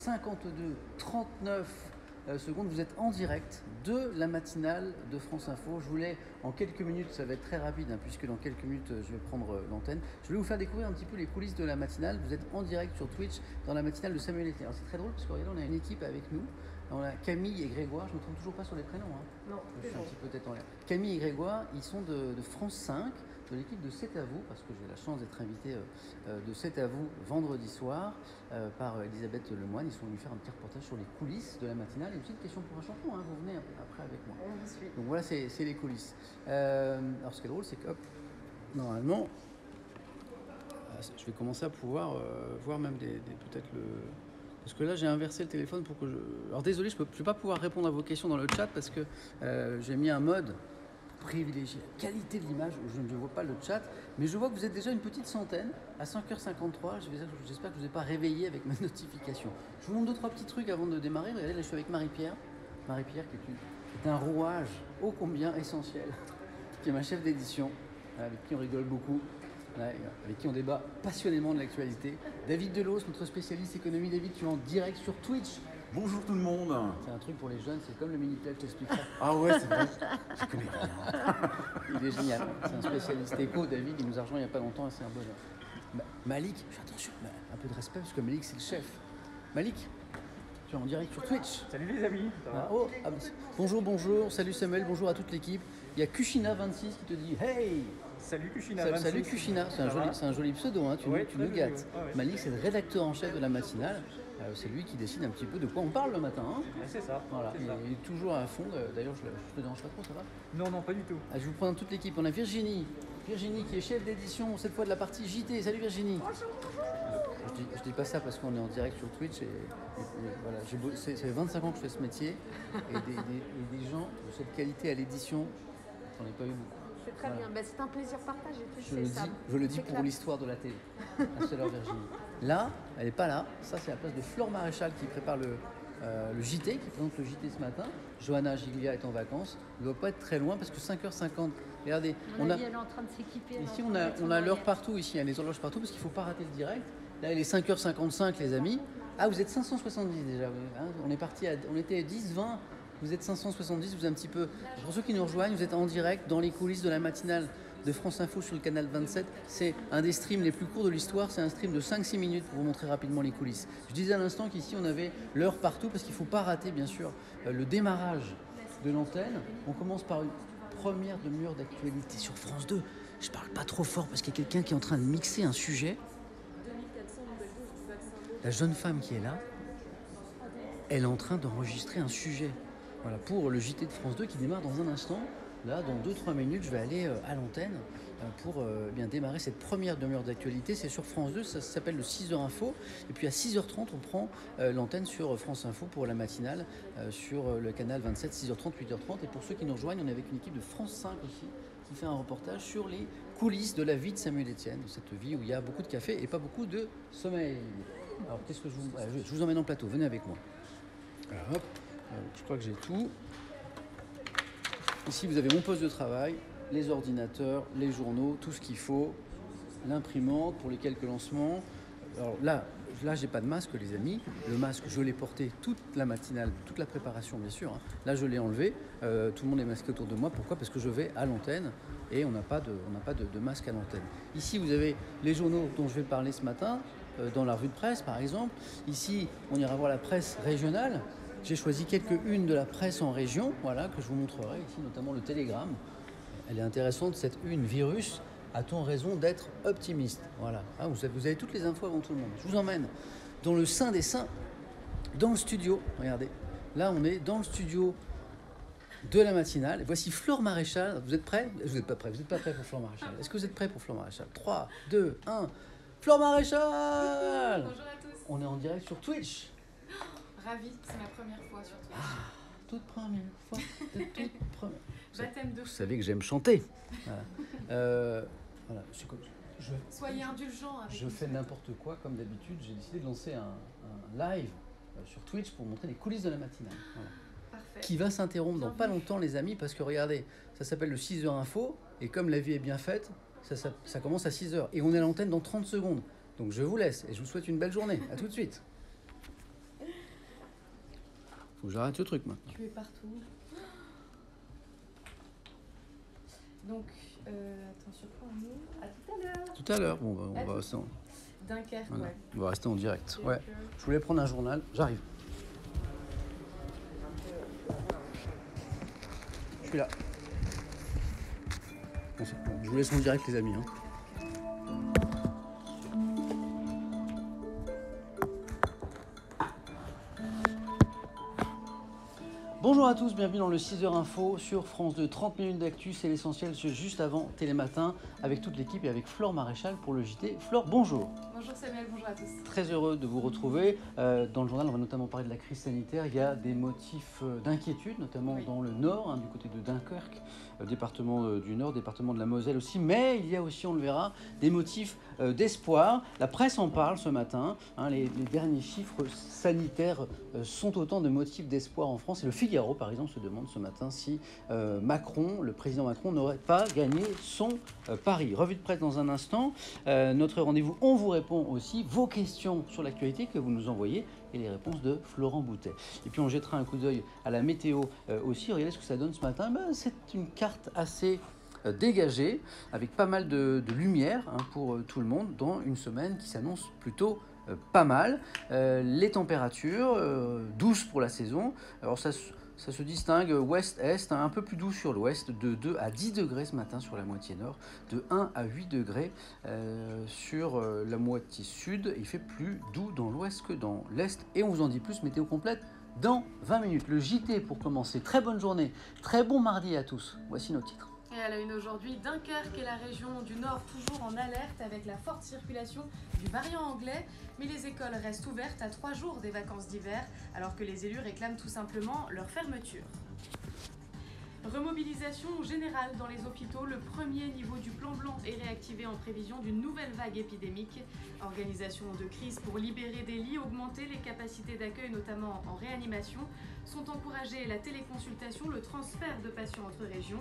52-39 secondes. Vous êtes en direct de la matinale de France Info. Je voulais, en quelques minutes, ça va être très rapide, hein, puisque dans quelques minutes, je vais prendre l'antenne. Je voulais vous faire découvrir un petit peu les coulisses de la matinale. Vous êtes en direct sur Twitch dans la matinale de Samuel Etienne. C'est très drôle parce que regardez, on a une équipe avec nous. On a Camille et Grégoire. Je ne me trompe toujours pas sur les prénoms. Hein. Non, je suis un petit peu tête en l'air. Camille et Grégoire, ils sont de France 5. De l'équipe de C'est à vous, parce que j'ai la chance d'être invité de C'est à vous vendredi soir par Elisabeth Lemoine. Ils sont venus faire un petit reportage sur les coulisses de la matinale. Et une petite question pour un champion, hein, vous venez après avec moi. On vous suit. Donc voilà, c'est les coulisses. Alors ce qui est drôle, c'est que hop, normalement, je vais commencer à pouvoir voir même peut-être le... Parce que là, j'ai inversé le téléphone pour que je... Alors désolé, je ne vais pas pouvoir répondre à vos questions dans le chat parce que j'ai mis un mode privilégier la qualité de l'image, je ne vois pas le chat, mais je vois que vous êtes déjà une petite centaine à 5h53. J'espère que je ne vous ai pas réveillé avec ma notification. Je vous montre 2-3 petits trucs avant de démarrer. Regardez, là je suis avec Marie-Pierre. Marie-Pierre qui est un rouage ô combien essentiel, qui est ma chef d'édition, avec qui on rigole beaucoup, avec qui on débat passionnément de l'actualité. David Delos, notre spécialiste économie. David, tu es en direct sur Twitch. Bonjour tout le monde. C'est un truc pour les jeunes, c'est comme le Minitel, je t'expliquerai. Ah ouais, c'est vrai. Je connais rien. Il est génial. C'est un spécialiste éco. David, il nous a rejoint il n'y a pas longtemps et c'est un bonheur. Malik, attention, un peu de respect parce que Malik, c'est le chef. Malik, tu es en direct sur Twitch. Salut les amis. Bonjour. Salut Samuel, bonjour à toute l'équipe. Il y a Kushina26 qui te dit hey. Salut Kushina. Salut Kushina, c'est un joli pseudo, hein, tu nous gâtes. Ah ouais. Malik, c'est le rédacteur en chef de la matinale. C'est lui qui décide un petit peu de quoi on parle le matin. Hein. C'est ça. Voilà. C'est ça. Il est toujours à fond. D'ailleurs, je te dérange pas trop, ça va? Non, pas du tout. Je vous prends toute l'équipe. On a Virginie qui est chef d'édition, cette fois de la partie JT. Salut Virginie. Bonjour. Je dis pas ça parce qu'on est en direct sur Twitch et voilà. Ça fait 25 ans que je fais ce métier et des gens de cette qualité à l'édition, j'en ai pas eu beaucoup. C'est très bien. C'est un plaisir partagé. Je le dis pour l'histoire de la télé. À celle-là, Virginie. Là, elle n'est pas là. Ça, c'est la place de Flore Maréchal qui prépare le JT, qui présente le JT ce matin. Johanna Giglia est en vacances. Elle ne doit pas être très loin parce que 5h50. Regardez, elle est en train de s'équiper. Ici, on a l'heure partout. Ici, il y a les horloges partout parce qu'il ne faut pas rater le direct. Là, il est 5h55, les amis. Ah, vous êtes 570 déjà. Hein, on était 10-20. Vous êtes 570, vous êtes un petit peu... Pour ceux qui nous rejoignent, vous êtes en direct dans les coulisses de la matinale de France Info sur le canal 27. C'est un des streams les plus courts de l'histoire. C'est un stream de 5-6 minutes pour vous montrer rapidement les coulisses. Je disais à l'instant qu'ici, on avait l'heure partout parce qu'il ne faut pas rater, bien sûr, le démarrage de l'antenne. On commence par une première demi-heure d'actualité sur France 2. Je ne parle pas trop fort parce qu'il y a quelqu'un qui est en train de mixer un sujet. La jeune femme qui est là, elle est en train d'enregistrer un sujet. Voilà, pour le JT de France 2 qui démarre dans un instant. Là, dans 2-3 minutes, je vais aller à l'antenne pour bien démarrer cette première demi-heure d'actualité. C'est sur France 2, ça s'appelle le 6h Info. Et puis à 6h30, on prend l'antenne sur France Info pour la matinale sur le canal 27, 6h30, 8h30. Et pour ceux qui nous rejoignent, on est avec une équipe de France 5 aussi qui fait un reportage sur les coulisses de la vie de Samuel Etienne, de cette vie où il y a beaucoup de café et pas beaucoup de sommeil. Alors, qu'est-ce que je vous emmène en plateau, venez avec moi. Alors, hop. Je crois que j'ai tout. Ici, vous avez mon poste de travail, les ordinateurs, les journaux, tout ce qu'il faut, l'imprimante pour les quelques lancements. Alors là, j'ai pas de masque, les amis. Le masque, je l'ai porté toute la matinale, toute la préparation, bien sûr. Hein. Là, je l'ai enlevé. Tout le monde est masqué autour de moi. Pourquoi? Parce que je vais à l'antenne et on n'a pas de masque à l'antenne. Ici, vous avez les journaux dont je vais parler ce matin, dans la revue de presse, par exemple. Ici, on ira voir la presse régionale. J'ai choisi quelques-unes de la presse en région, voilà, que je vous montrerai ici, notamment le Télégramme. Elle est intéressante, cette une. Virus, a-t-on raison d'être optimiste? Voilà, ah, vous avez toutes les infos avant tout le monde. Je vous emmène dans le sein des saints, dans le studio. Regardez, là on est dans le studio de la matinale. Et voici Flore Maréchal. Vous êtes prêts? Vous n'êtes pas prêts. Vous n'êtes pas prêts pour Flore Maréchal. Est-ce que vous êtes prêts pour Flore Maréchal? 3, 2, 1. Flore Maréchal! Bonjour à tous. On est en direct sur Twitch. Ravie, c'est ma première fois sur Twitch. Toute première fois, toute première. Baptême de Vous feu. savez que j'aime chanter. Voilà. Voilà. Soyez indulgents avec Je nous. fais n'importe quoi, comme d'habitude. J'ai décidé de lancer un live sur Twitch pour montrer les coulisses de la matinale. Voilà. Parfait. Qui va s'interrompre dans pas longtemps, les amis, parce que regardez, ça s'appelle le 6h Info, et comme la vie est bien faite, ça commence à 6h. Et on est à l'antenne dans 30 secondes. Donc je vous laisse, et je vous souhaite une belle journée. À tout de suite. Faut que j'arrête ce truc maintenant. Tu es partout. Donc, attends, sur quoi on est? À tout à l'heure. Tout à l'heure, bon, bah, on À va tout- rester en, Dunkerque, voilà. ouais. On va rester en direct. Ouais. Dunkerque. Je voulais prendre un journal, j'arrive. Je suis là. Bon, c'est bon, je vous laisse en direct les amis. Hein. Bonjour à tous, bienvenue dans le 6h Info sur France 2. 30 minutes d'actu, c'est l'essentiel, c'est juste avant Télématin avec toute l'équipe et avec Flore Maréchal pour le JT. Flore, bonjour. Bonjour Samuel, bonjour à tous. Très heureux de vous retrouver. Dans le journal, on va notamment parler de la crise sanitaire. Il y a des motifs d'inquiétude, notamment Oui. dans le Nord, du côté de Dunkerque, département du Nord, département de la Moselle aussi. Mais il y a aussi, on le verra, des motifs d'espoir. La presse en parle ce matin. Les derniers chiffres sanitaires sont autant de motifs d'espoir en France. Et le Figaro, par exemple, se demande ce matin si Macron, le président Macron, n'aurait pas gagné son pari. Revue de presse dans un instant. Notre rendez-vous, on vous répond aussi vos questions sur l'actualité que vous nous envoyez et les réponses de Florent Boutet. Et puis on jettera un coup d'œil à la météo aussi. Regardez ce que ça donne ce matin. C'est une carte assez dégagée avec pas mal de lumière pour tout le monde dans une semaine qui s'annonce plutôt pas mal. Les températures douces pour la saison. Alors ça se distingue ouest-est, un peu plus doux sur l'ouest, de 2 à 10 degrés ce matin sur la moitié nord, de 1 à 8 degrés sur la moitié sud. Il fait plus doux dans l'ouest que dans l'est. Et on vous en dit plus, météo complète dans 20 minutes. Le JT pour commencer. Très bonne journée, très bon mardi à tous. Voici nos titres. Et à la une aujourd'hui, Dunkerque et la région du Nord toujours en alerte avec la forte circulation du variant anglais. Mais les écoles restent ouvertes à 3 jours des vacances d'hiver, alors que les élus réclament tout simplement leur fermeture. Remobilisation générale dans les hôpitaux, le premier niveau du plan blanc est réactivé en prévision d'une nouvelle vague épidémique. Organisation de crise pour libérer des lits, augmenter les capacités d'accueil, notamment en réanimation, sont encouragées la téléconsultation, le transfert de patients entre régions